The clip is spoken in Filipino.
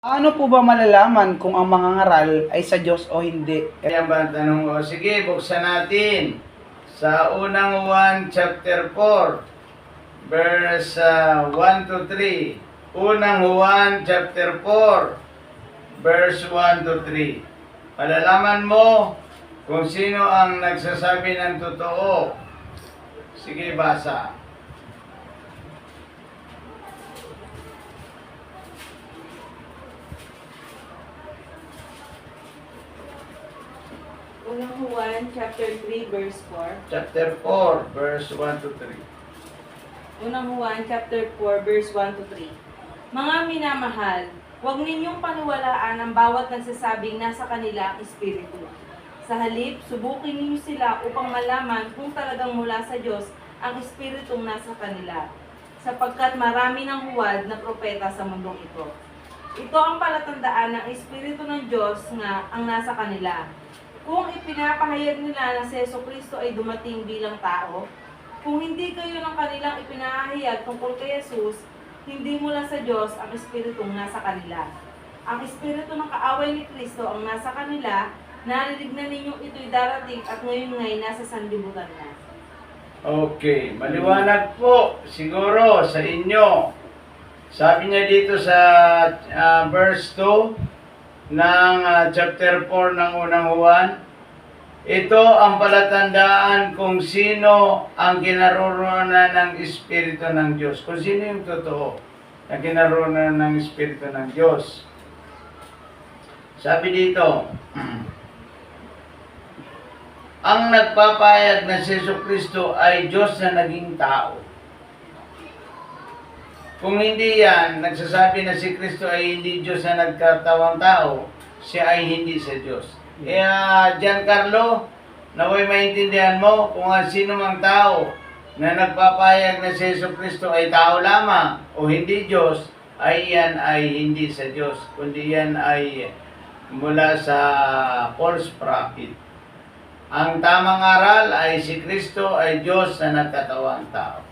Paano po ba malalaman kung ang mga ngaral ay sa Diyos o hindi? Kaya ba ang tanong ko? Sige, buksan natin. Sa unang 1 chapter 4, verse 1 to 3. Unang 1 chapter 4, verse 1 to 3. Malalaman mo kung sino ang nagsasabi ng totoo. Sige, basa. Unang Juan, chapter 3, verse 4. Chapter 4, verse 1 to 3. Unang Juan, chapter 4, verse 1 to 3. Mga minamahal, huwag ninyong paniwalaan ang bawat nagsasabing nasa kanila ang espiritu. Sa halip, subukin ninyo sila upang malaman kung talagang mula sa Diyos ang espiritong nasa kanila, sapagkat marami ng huwad na propeta sa mundong ito. Ito ang palatandaan ng espiritu ng Diyos nga ang nasa kanila. Kung ipinapahayag nila na si Jesucristo ay dumating bilang tao, kung hindi kayo ng kanilang ipinahayag tungkol kay Jesus, hindi mula sa Diyos ang espiritong nasa kanila. Ang espiritu ng kaaway ni Kristo ang nasa kanila, narinig na ninyong ito'y darating at ngayon nga'y nasa sanlibutan na. Okay, maliwanag po siguro sa inyo. Sabi niya dito sa verse 2 ng chapter 4 ng unang Juan, ito ang palatandaan kung sino ang kinaroroonan ng Espiritu ng Diyos. Kung sino yung totoo na kinaroroonan ng Espiritu ng Diyos. Sabi dito, ang nagpapahayag na si Jesucristo ay Diyos na naging tao. Kung hindi yan, nagsasabi na si Kristo ay hindi Diyos na nagkatawang tao, siya ay hindi sa Diyos. Kaya, Giancarlo, naway maintindihan mo kung sino mang tao na nagpapahayag na si Jesucristo ay tao lamang o hindi Diyos, ay yan ay hindi sa Diyos, kundi yan ay mula sa false prophet. Ang tamang aral ay si Kristo ay Diyos na nagkatawang tao.